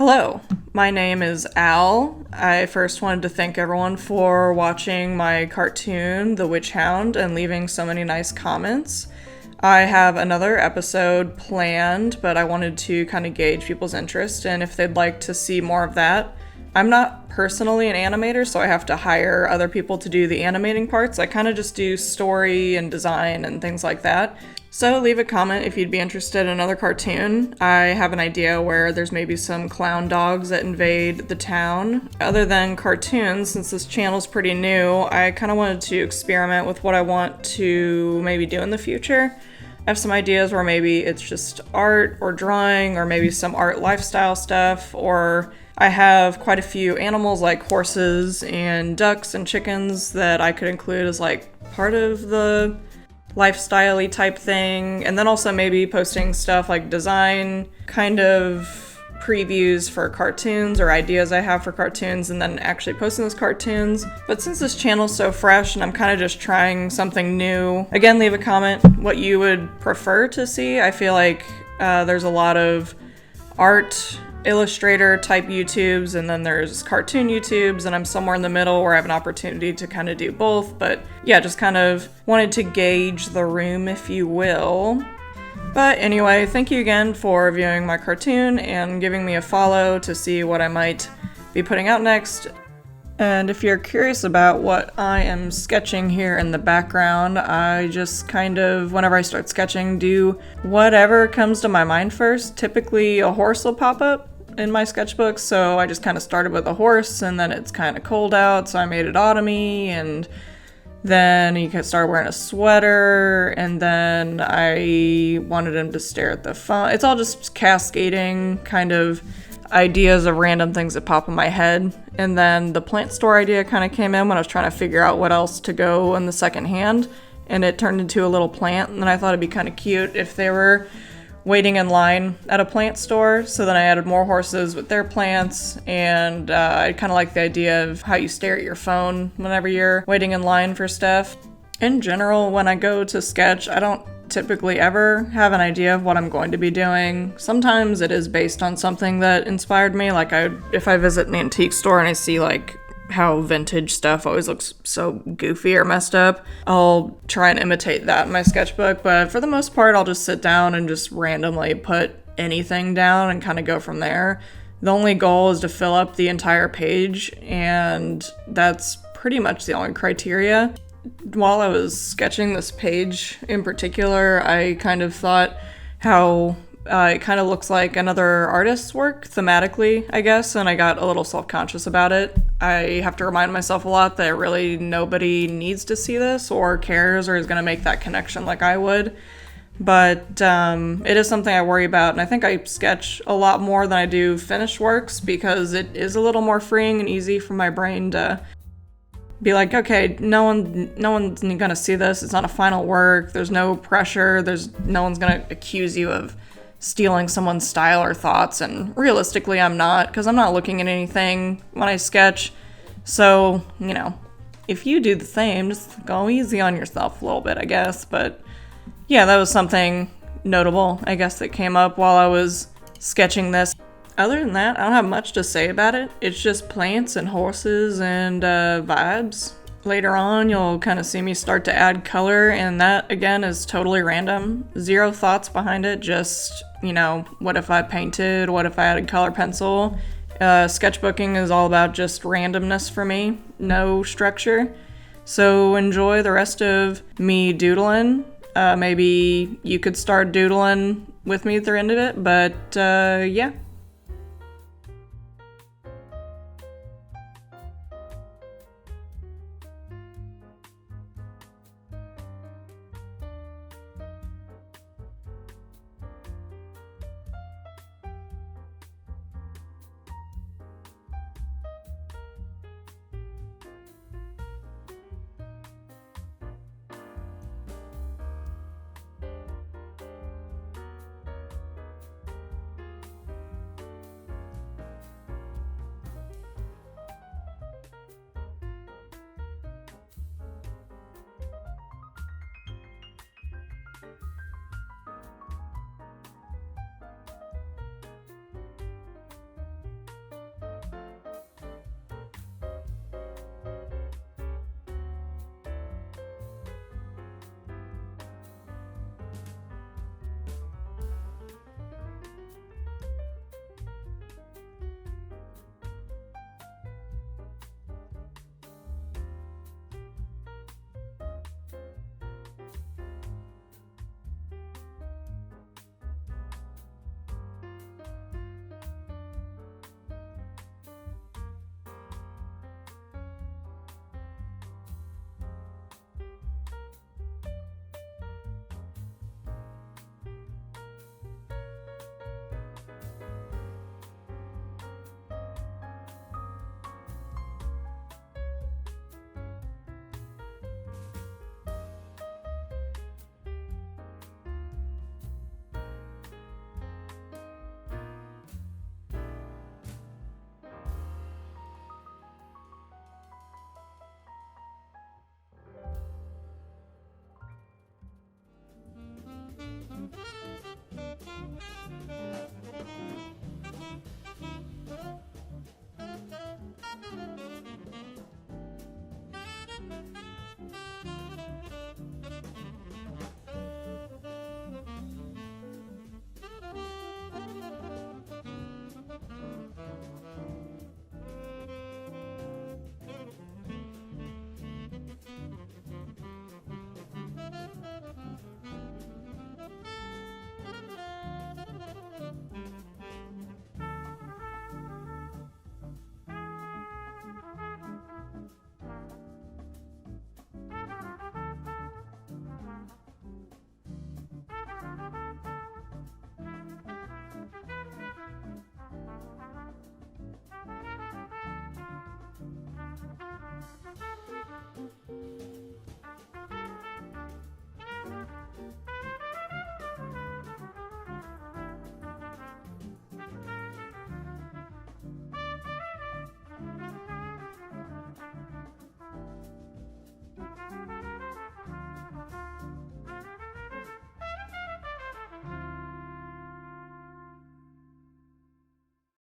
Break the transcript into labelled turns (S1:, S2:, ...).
S1: Hello, my name is Al. I first wanted to thank everyone for watching my cartoon, The Witch Hound, and leaving so many nice comments. I have another episode planned, but I wanted to kind of gauge people's interest and if they'd like to see more of that. I'm not personally an animator, so I have to hire other people to do the animating parts. I kind of just do story and design and things like that. So leave a comment if you'd be interested in another cartoon. I have an idea where there's maybe some clown dogs that invade the town. Other than cartoons, since this channel's pretty new, I kind of wanted to experiment with what I want to maybe do in the future. I have some ideas where maybe it's just art or drawing or maybe some art lifestyle stuff, or I have quite a few animals like horses and ducks and chickens that I could include as like part of the lifestyle-y type thing, and then also maybe posting stuff like design kind of previews for cartoons or ideas I have for cartoons, and then actually posting those cartoons. But since this channel's so fresh and I'm kind of just trying something new, again, leave a comment what you would prefer to see. I feel like there's a lot of art illustrator type YouTubes, and then there's cartoon YouTubes, and I'm somewhere in the middle where I have an opportunity to kind of do both. But yeah, just kind of wanted to gauge the room, if you will. But anyway, thank you again for viewing my cartoon and giving me a follow to see what I might be putting out next. And if you're curious about what I am sketching here in the background, I just kind of, whenever I start sketching, do whatever comes to my mind first. Typically a horse will pop up in my sketchbook, so I just kind of started with a horse, and then it's kind of cold out, so I made it autumny, and then he started wearing a sweater, and then I wanted him to stare at the phone. It's all just cascading kind of ideas of random things that pop in my head. And then the plant store idea kind of came in when I was trying to figure out what else to go in the second hand, and it turned into a little plant, and then I thought it'd be kind of cute if they were waiting in line at a plant store. So then I added more horses with their plants, and I kind of like the idea of how you stare at your phone whenever you're waiting in line for stuff. In general, when I go to sketch, I don't typically ever have an idea of what I'm going to be doing. Sometimes it is based on something that inspired me, like if I visit an antique store and I see like how vintage stuff always looks so goofy or messed up, I'll try and imitate that in my sketchbook. But for the most part, I'll just sit down and just randomly put anything down and kind of go from there. The only goal is to fill up the entire page, and that's pretty much the only criteria. While I was sketching this page in particular, I kind of thought how it kind of looks like another artist's work thematically, I guess, and I got a little self-conscious about it. I have to remind myself a lot that really nobody needs to see this or cares or is going to make that connection like I would. But it is something I worry about, and I think I sketch a lot more than I do finished works because it is a little more freeing and easy for my brain to be like, okay, no one's gonna see this. It's not a final work. There's no pressure. No one's gonna accuse you of stealing someone's style or thoughts. And realistically, I'm not, because I'm not looking at anything when I sketch. So, if you do the same, just go easy on yourself a little bit, I guess. But yeah, that was something notable, I guess, that came up while I was sketching this. Other than that, I don't have much to say about it. It's just plants and horses and vibes. Later on, you'll kind of see me start to add color, and that, again, is totally random. Zero thoughts behind it, just, what if I painted? What if I added color pencil? Sketchbooking is all about just randomness for me, no structure. So enjoy the rest of me doodling. Maybe you could start doodling with me at the end of it, but yeah.